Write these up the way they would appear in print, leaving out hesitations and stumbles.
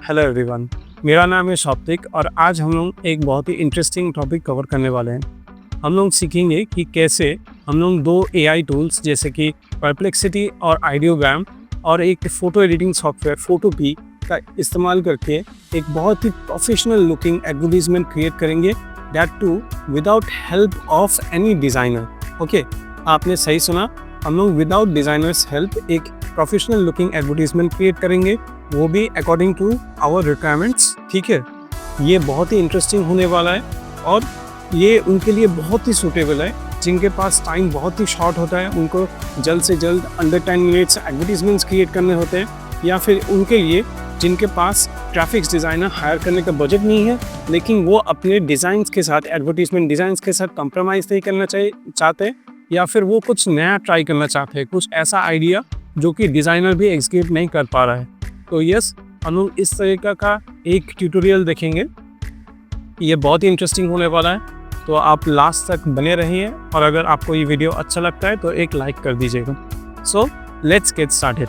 Hello everyone. मेरा नाम है शौतिक और आज हम लोग एक बहुत ही इंटरेस्टिंग टॉपिक कवर करने वाले हैं। हम लोग सीखेंगे कि कैसे हम लोग दो एआई टूल्स जैसे कि परप्लेक्सिटी और आइडियोग्राम और एक फ़ोटो एडिटिंग सॉफ्टवेयर फोटोपी का इस्तेमाल करके एक बहुत ही प्रोफेशनल लुकिंग एडवर्टीजमेंट क्रिएट करेंगे, that too without help of any designer. Okay, आपने सही सुना, हम लोग विदाउट डिज़ाइनर्स हेल्प एक प्रोफेशनल लुकिंग एडवर्टीजमेंट क्रिएट करेंगे, वो भी अकॉर्डिंग टू आवर रिक्वायरमेंट्स। ठीक है, ये बहुत ही इंटरेस्टिंग होने वाला है और ये उनके लिए बहुत ही सूटेबल है जिनके पास टाइम बहुत ही शॉर्ट होता है, उनको जल्द से जल्द अंडर 10 मिनट्स एडवर्टीजमेंट्स क्रिएट करने होते हैं, या फिर उनके लिए जिनके पास ग्राफिक्स डिज़ाइनर हायर करने का बजट नहीं है लेकिन वो अपने डिज़ाइंस के साथ, एडवर्टीजमेंट डिज़ाइंस के साथ कंप्रोमाइज़ नहीं करना चाहते, या फिर वो कुछ नया ट्राई करना चाहते हैं, कुछ ऐसा आइडिया जो कि डिज़ाइनर भी एग्जीक्यूट नहीं कर पा रहा है। तो यस, हम लोग इस तरीका का एक ट्यूटोरियल देखेंगे। ये बहुत ही इंटरेस्टिंग होने वाला है, तो आप लास्ट तक बने रहिए और अगर आपको ये वीडियो अच्छा लगता है तो एक लाइक कर दीजिएगा। So let's get started.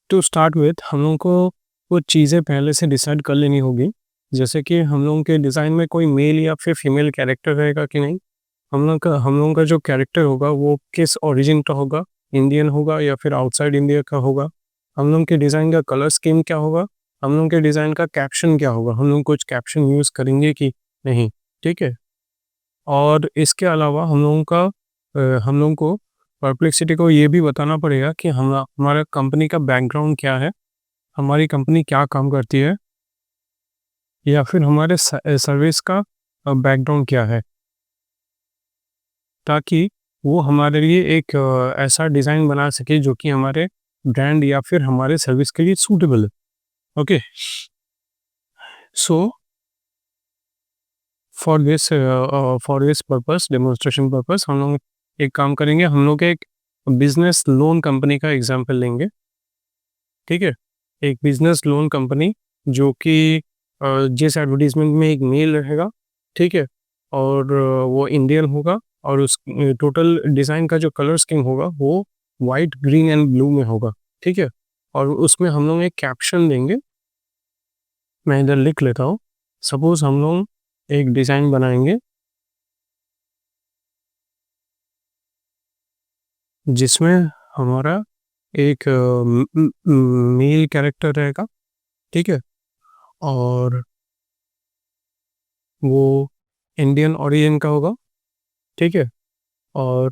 To start with हम लोगों को कुछ चीज़ें पहले से डिसाइड कर लेनी होगी, जैसे कि हम लोगों के डिज़ाइन में कोई मेल या फिर फीमेल कैरेक्टर रहेगा कि नहीं। हम लोगों का जो कैरेक्टर होगा वो किस ओरिजिन का होगा, इंडियन होगा या फिर आउटसाइड इंडिया का होगा। हम लोग के डिज़ाइन का कलर स्कीम क्या होगा, हम लोग के डिज़ाइन का कैप्शन क्या होगा, हम लोग कुछ कैप्शन यूज़ करेंगे कि नहीं। ठीक है, और इसके अलावा हम लोगों को परप्लेक्सिटी को ये भी बताना पड़ेगा कि हमारा कंपनी का बैकग्राउंड क्या है, हमारी कंपनी क्या काम करती है, या फिर हमारे सर्विस का बैकग्राउंड क्या है, ताकि वो हमारे लिए एक ऐसा डिज़ाइन बना सके जो कि हमारे ब्रांड या फिर हमारे सर्विस के लिए सूटेबल है। Okay, so for this purpose, demonstration purpose, हम लोग एक काम करेंगे, हम लोग एक बिजनेस लोन कंपनी का एग्जांपल लेंगे। ठीक है, एक बिजनेस लोन कंपनी जो कि जिस एडवर्टीजमेंट में एक मेल रहेगा, ठीक है, और वो इंडियन होगा और उस टोटल डिज़ाइन का जो कलर स्कीम होगा वो वाइट, ग्रीन एंड ब्लू में होगा। ठीक है, और उसमें हम लोग एक कैप्शन देंगे। मैं इधर लिख लेता हूँ। सपोज हम लोग एक डिज़ाइन बनाएंगे जिसमें हमारा एक मेल कैरेक्टर रहेगा। ठीक है, और वो इंडियन ओरिजिन का होगा। ठीक है, और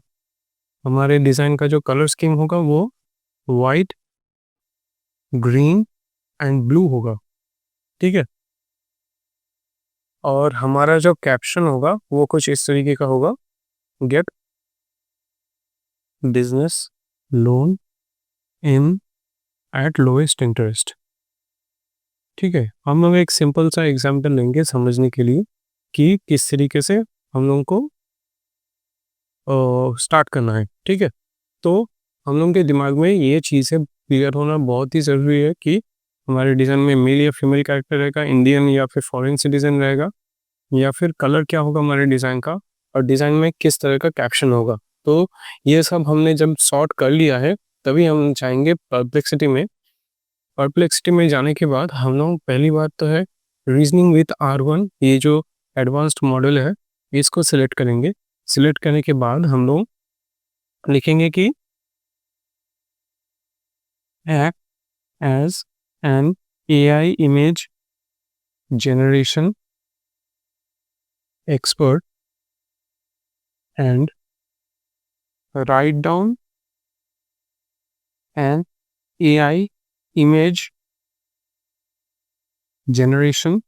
हमारे डिज़ाइन का जो कलर स्कीम होगा वो वाइट, ग्रीन एंड ब्लू होगा। ठीक है, और हमारा जो कैप्शन होगा वो कुछ इस तरीके का होगा, gate business loan in eight lowest interest. ठीक है, हम लोग एक सिंपल सा एग्जांपल लेंगे समझने के लिए कि किस तरीके से हम लोगों को स्टार्ट करना है। ठीक है, तो हम लोगों के दिमाग में ये चीज़ें क्लियर होना बहुत ही ज़रूरी है कि हमारे डिज़ाइन में मेल या फीमेल कैरेक्टर रहेगा, इंडियन या फिर फॉरेन सिटीजन रहेगा, या फिर कलर क्या होगा हमारे डिज़ाइन का, और डिज़ाइन में किस तरह का कैप्शन होगा। तो ये सब हमने जब सॉर्ट कर लिया है तभी हम चाहेंगे परप्लेक्सिटी में। परप्लेक्सिटी में जाने के बाद हम लोग पहली बात तो है रीजनिंग विथ R1, ये जो एडवांस्ड मॉडल है इसको सिलेक्ट करेंगे। सिलेक्ट करने के बाद हम लोग लिखेंगे कि act as an AI image generation expert and write down an AI image generation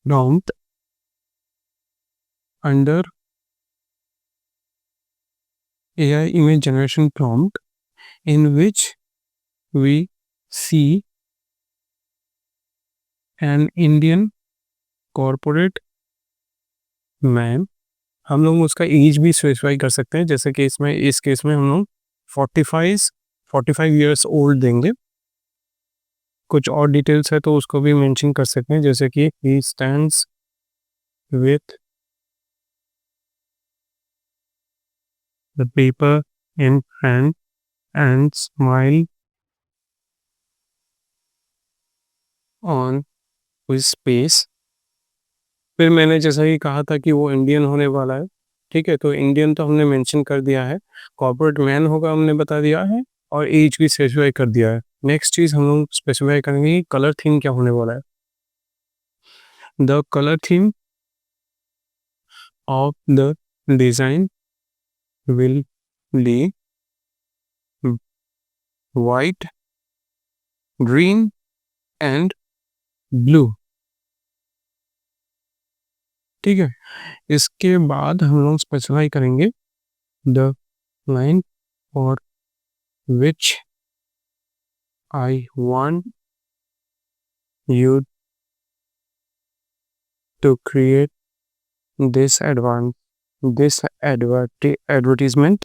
prompt under AI image generation prompt in which we see an Indian corporate man। हम लोग उसका एज भी स्पेसिफाई कर सकते हैं, जैसे कि इस केस में हम लोग 45 ईयर्स ओल्ड देंगे। कुछ और डिटेल्स है तो उसको भी मेंशन कर सकते हैं, जैसे कि he stands with the paper in hand and smile on space. फिर मैंने जैसा कि कहा था कि वो इंडियन होने वाला है, ठीक है, तो इंडियन तो हमने मेंशन कर दिया है, कॉर्पोरेट मैन होगा हमने बता दिया है, और एज भी स्पेसिफाई कर दिया है। नेक्स्ट चीज़ हम लोग स्पेसिफाई करेंगे कि कलर थीम क्या होने वाला है। The colour theme of the design will be white, green and blue. ठीक है, इसके बाद हम लोग स्पेसिफाई करेंगे the line for which I want you to create this advertisement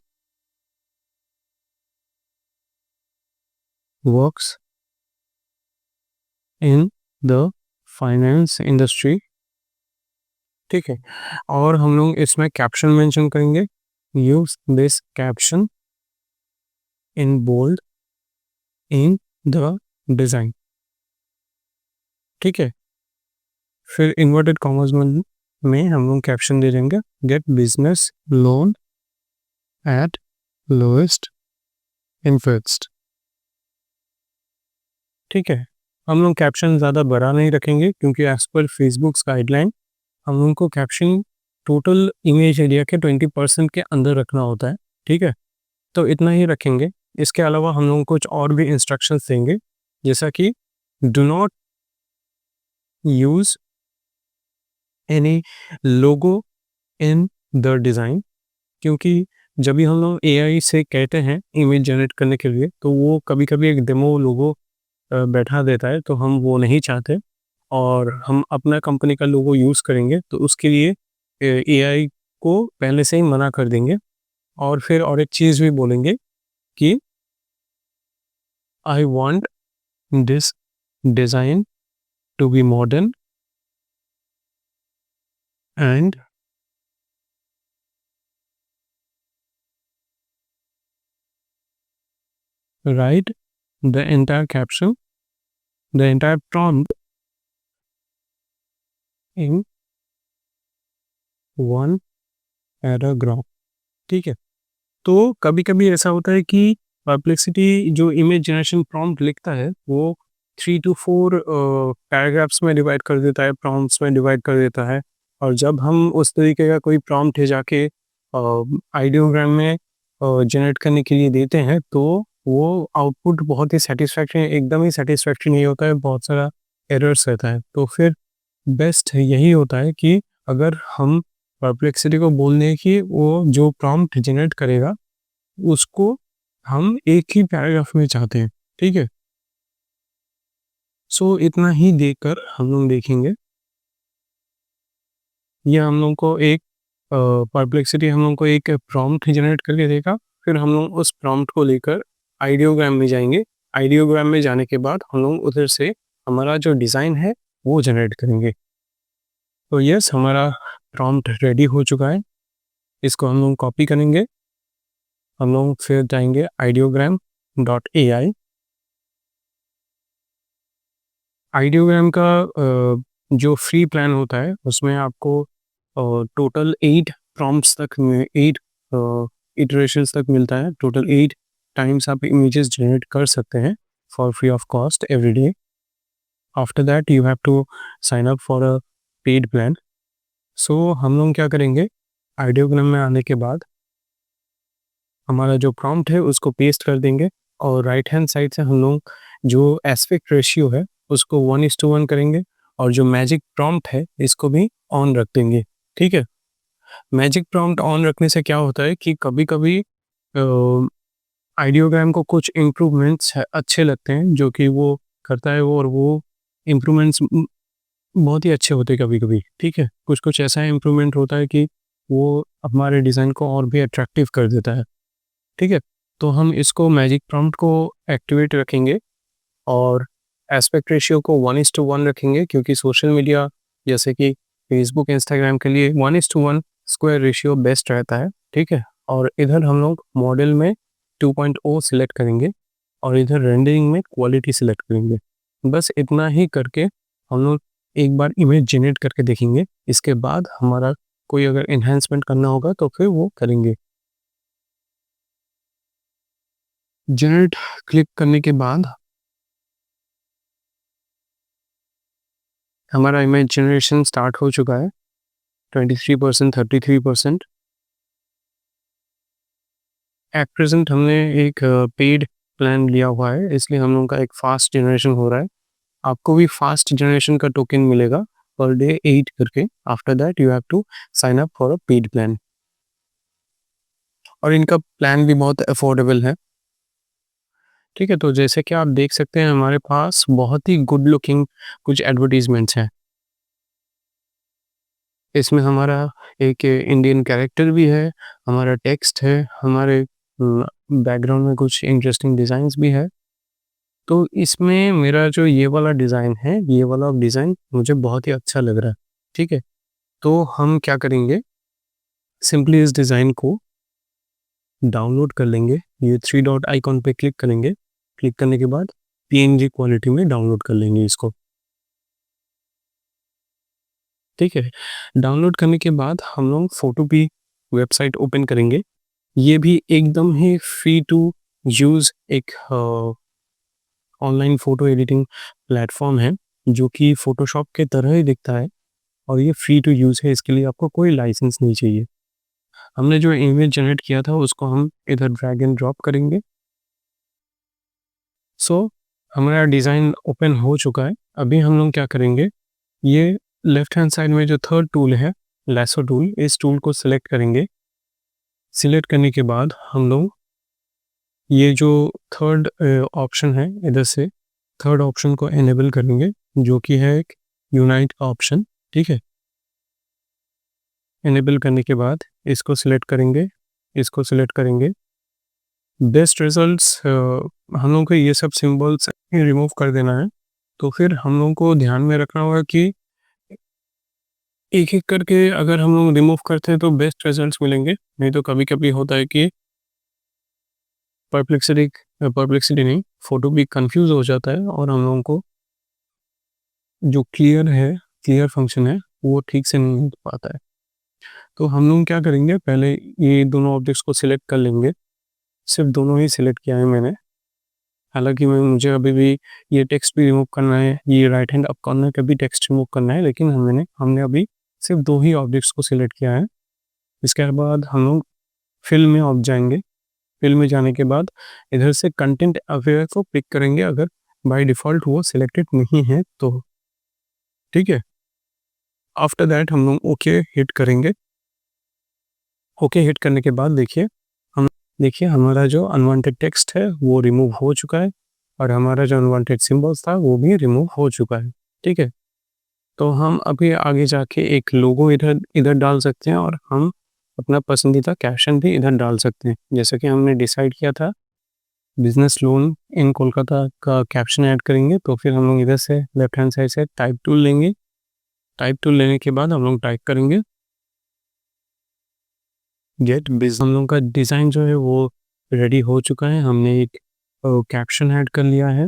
works in the finance industry। ठीक है, और हम लोग इसमें कैप्शन मेंशन करेंगे, use this caption in bold in the design. ठीक है, फिर इन्वर्टेड कॉमर्स में हम लोग कैप्शन दे देंगे, gate business loan eight lowest interest. ठीक है, हम लोग कैप्शन ज़्यादा बड़ा नहीं रखेंगे क्योंकि एज पर फेसबुक्स गाइडलाइन हम लोग को कैप्शन टोटल इमेज एरिया के 20% के अंदर रखना होता है। ठीक है, तो इतना ही रखेंगे। इसके अलावा हम लोग कुछ और भी इंस्ट्रक्शंस देंगे, जैसा कि do not use any logo in the design, क्योंकि जब भी हम लोग एआई से कहते हैं इमेज जनरेट करने के लिए तो वो कभी कभी एक डेमो लोगो बैठा देता है, तो हम वो नहीं चाहते और हम अपना कंपनी का लोगो यूज़ करेंगे, तो उसके लिए एआई को पहले से ही मना कर देंगे। और फिर और एक चीज़ भी बोलेंगे कि I want this design to be modern and write the entire caption, the entire prompt in one paragraph. ठीक है, तो कभी कभी ऐसा होता है कि परप्लेक्सिटी जो इमेज जनरेशन प्रॉम्प्ट लिखता है वो 3 to 4 पैराग्राफ्स में डिवाइड कर देता है, प्रॉम्प्ट्स में डिवाइड कर देता है। और जब हम उस तरीके का कोई प्रॉम्प्ट है जाके आइडियोग्राम में जनरेट करने के लिए देते हैं, तो वो आउटपुट बहुत ही सेटिस्फैक्टरी, एकदम ही सेटिस्फैक्टरी नहीं होता है, बहुत सारा एरर्स रहता है। तो फिर बेस्ट यही होता है कि अगर हम परप्लेक्सिटी को बोल दें कि वो जो प्रॉम्प्ट जनरेट करेगा उसको हम एक ही पैराग्राफ में चाहते हैं। ठीक है, सो इतना ही देकर हम लोग देखेंगे, ये हम लोग को एक परप्लेक्सिटी हम लोग को एक प्रॉम्प्ट जनरेट करके देगा। फिर हम लोग उस प्रॉम्प्ट को लेकर आइडियोग्राम में जाएंगे। आइडियोग्राम में जाने के बाद हम लोग उधर से हमारा जो डिज़ाइन है वो जनरेट करेंगे। तो यस, हमारा प्रॉम्प्ट रेडी हो चुका है, इसको हम लोग कॉपी करेंगे। हम लोग फिर जाएंगे ideogram.ai। आइडियोग्राम का जो फ्री प्लान होता है उसमें आपको टोटल 8 प्रॉम्प्ट्स तक 8 इटरेशंस तक मिलता है। टोटल 8 टाइम्स आप इमेजेस जनरेट कर सकते हैं for free of cost every day. After that you have to sign up for a paid plan. So हम लोग क्या करेंगे, आइडियोग्राम में आने के बाद हमारा जो प्रॉम्प्ट है उसको पेस्ट कर देंगे और राइट हैंड साइड से हम लोग जो एस्पेक्ट रेशियो है उसको 1:1 करेंगे और जो मैजिक प्रॉम्प्ट है इसको भी ऑन रख देंगे। ठीक है, मैजिक प्रॉम्प्ट ऑन रखने से क्या होता है कि कभी कभी आइडियोग्राम को कुछ इम्प्रूवमेंट्स अच्छे लगते हैं जो कि वो करता है वो, और वो इम्प्रूवमेंट्स बहुत ही अच्छे होते हैं कभी कभी। ठीक है, कुछ कुछ ऐसा इम्प्रूवमेंट होता है कि वो हमारे डिज़ाइन को और भी अट्रैक्टिव कर देता है। ठीक है, तो हम इसको मैजिक प्रॉम्प्ट को एक्टिवेट रखेंगे और एस्पेक्ट रेशियो को 1:1 रखेंगे, क्योंकि सोशल मीडिया जैसे कि फेसबुक इंस्टाग्राम के लिए 1:1 स्क्वायर रेशियो बेस्ट रहता है। ठीक है, और इधर हम लोग मॉडल में 2.0 सिलेक्ट करेंगे और इधर रेंडरिंग में क्वालिटी सिलेक्ट करेंगे। बस इतना ही करके हम लोग एक बार इमेज जनरेट करके देखेंगे। इसके बाद हमारा कोई अगर एनहांसमेंट करना होगा तो फिर वो करेंगे। जनरेट क्लिक करने के बाद हमारा इमेज जनरेशन स्टार्ट हो चुका है। 23%, 33%। एट प्रेजेंट हमने एक पेड प्लान लिया हुआ है, इसलिए हम लोगों का एक फास्ट जनरेशन हो रहा है। आपको भी फास्ट जनरेशन का टोकन मिलेगा पर डे 8 करके। After that you have to sign up for a paid plan. और इनका प्लान भी बहुत अफोर्डेबल है। ठीक है, तो जैसे कि आप देख सकते हैं हमारे पास बहुत ही गुड लुकिंग कुछ एडवर्टीजमेंट्स हैं। इसमें हमारा एक इंडियन कैरेक्टर भी है, हमारा टेक्स्ट है, हमारे बैकग्राउंड में कुछ इंटरेस्टिंग डिज़ाइंस भी है। तो इसमें मेरा जो ये वाला डिज़ाइन है, ये वाला डिज़ाइन मुझे बहुत ही अच्छा लग रहा है। ठीक है, तो हम क्या करेंगे, सिंपली इस डिज़ाइन को डाउनलोड कर लेंगे। ये 3 डॉट आइकॉन पे क्लिक करेंगे। क्लिक करने के बाद पीएनजी क्वालिटी में डाउनलोड कर लेंगे इसको। ठीक है, डाउनलोड करने के बाद हम लोग फोटोपी वेबसाइट ओपन करेंगे। ये भी एकदम ही फ्री टू यूज़ एक ऑनलाइन फ़ोटो एडिटिंग प्लेटफॉर्म है, जो कि फ़ोटोशॉप के तरह ही दिखता है और ये फ्री टू यूज़ है। इसके लिए आपको कोई लाइसेंस नहीं चाहिए। हमने जो इमेज जनरेट किया था उसको हम इधर ड्रैग एंड ड्रॉप करेंगे। सो हमारा डिज़ाइन ओपन हो चुका है। अभी हम लोग क्या करेंगे, ये लेफ्ट हैंड साइड में जो थर्ड टूल है, लैसो टूल, इस टूल को सिलेक्ट करेंगे। सिलेक्ट करने के बाद हम लोग ये जो थर्ड ऑप्शन है, इधर से थर्ड ऑप्शन को एनेबल करेंगे, जो कि है एक यूनाइट का ऑप्शन। ठीक है, एनेबल करने के बाद इसको सिलेक्ट करेंगे, इसको सिलेक्ट करेंगे। बेस्ट रिजल्ट्स हम लोगों को ये सब सिंबल्स रिमूव कर देना है। तो फिर हम लोगों को ध्यान में रखना होगा कि एक एक करके अगर हम लोग रिमूव करते हैं तो बेस्ट रिजल्ट्स मिलेंगे। नहीं तो कभी कभी होता है कि परप्लेक्सिटी नहीं, फोटो भी कंफ्यूज हो जाता है और हम लोगों को जो क्लियर फंक्शन है वो ठीक से नहीं हो पाता है। तो हम लोग क्या करेंगे, पहले ये दोनों ऑब्जेक्ट्स को सिलेक्ट कर लेंगे। सिर्फ दोनों ही सिलेक्ट किया है मैंने। हालांकि मुझे अभी भी ये टेक्स्ट भी रिमूव करना है, ये राइट हैंड अप कॉर्नर का भी टेक्स्ट रिमूव करना है, लेकिन हमने अभी सिर्फ 2 ही ऑब्जेक्ट्स को सिलेक्ट किया है। इसके बाद हम लोग फिल में ऑफ जाएंगे। फिल में जाने के बाद इधर से कंटेंट अवेयर को पिक करेंगे, अगर बाय डिफ़ॉल्ट वो सिलेक्टेड नहीं है तो। ठीक है, आफ्टर दैट हम लोग ओके हिट करेंगे। ओके हिट करने के बाद देखिए हमारा जो अनवांटेड टेक्स्ट है वो रिमूव हो चुका है और हमारा जो अनवांटेड सिंबल्स था वो भी रिमूव हो चुका है। ठीक है, तो हम अभी आगे जाके एक लोगो इधर इधर डाल सकते हैं और हम अपना पसंदीदा कैप्शन भी इधर डाल सकते हैं। जैसे कि हमने डिसाइड किया था बिजनेस लोन इन कोलकाता का कैप्शन ऐड करेंगे, तो फिर हम लोग इधर से लेफ्ट हैंड साइड से टाइप टूल लेंगे। टाइप टूल लेने के बाद हम लोग टाइप करेंगे गेट बिज। हम लोग का डिज़ाइन जो है वो रेडी हो चुका है। हमने एक कैप्शन ऐड कर लिया है।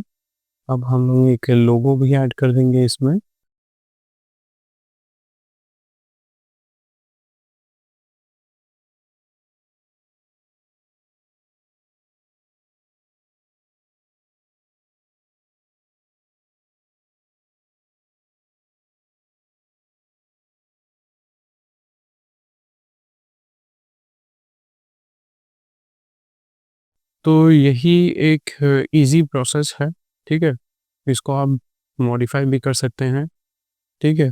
अब हम लोग एक लोगो भी ऐड कर देंगे इसमें। तो यही एक इजी प्रोसेस है। ठीक है, इसको आप मॉडिफाई भी कर सकते हैं। ठीक है,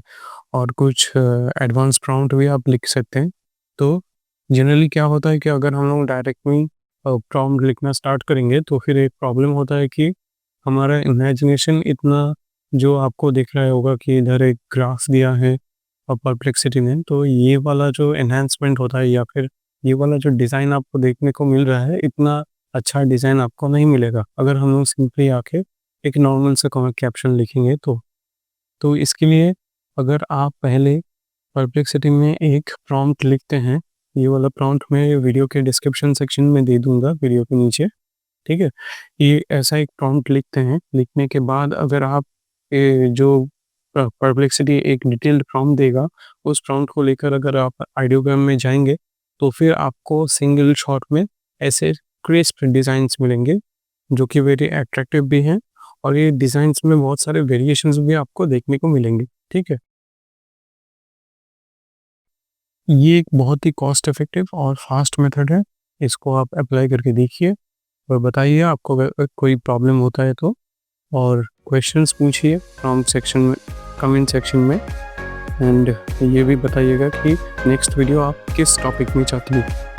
और कुछ एडवांस प्रॉम्प्ट भी आप लिख सकते हैं। तो जनरली क्या होता है कि अगर हम लोग डायरेक्ट में प्रॉम्प्ट लिखना स्टार्ट करेंगे तो फिर एक प्रॉब्लम होता है कि हमारा इमेजिनेशन इतना, जो आपको दिख रहा होगा कि इधर एक ग्राफ दिया है और परप्लेक्सिटी में, तो ये वाला जो एनहांसमेंट होता है या फिर ये वाला जो डिज़ाइन आपको देखने को मिल रहा है, इतना अच्छा डिज़ाइन आपको नहीं मिलेगा अगर हम लोग सिंपली आके एक नॉर्मल से कैप्शन लिखेंगे तो इसके लिए अगर आप पहले परप्लेक्सिटी में एक प्रॉम्प्ट लिखते हैं, ये वाला प्रॉम्प्ट मैं वीडियो के डिस्क्रिप्शन सेक्शन में दे दूंगा वीडियो के नीचे। ठीक है, ये ऐसा एक प्रॉम्प्ट लिखते हैं। लिखने के बाद अगर आप जो परप्लेक्सिटी एक डिटेल्ड प्रॉम्प्ट देगा, उस प्रॉम्प्ट को लेकर अगर आप आइडियोग्राम में जाएंगे तो फिर आपको सिंगल शॉट में ऐसे क्रिस्प डिज़ाइंस मिलेंगे जो कि वेरी अट्रैक्टिव भी हैं, और ये डिज़ाइंस में बहुत सारे वेरिएशंस भी आपको देखने को मिलेंगे। ठीक है, ये एक बहुत ही कॉस्ट इफेक्टिव और फास्ट मेथड है। इसको आप अप्लाई करके देखिए और बताइए आपको अगर कोई प्रॉब्लम होता है तो, और क्वेश्चंस पूछिए कमेंट सेक्शन में, एंड ये भी बताइएगा कि नेक्स्ट वीडियो आप किस टॉपिक में चाहती हैं।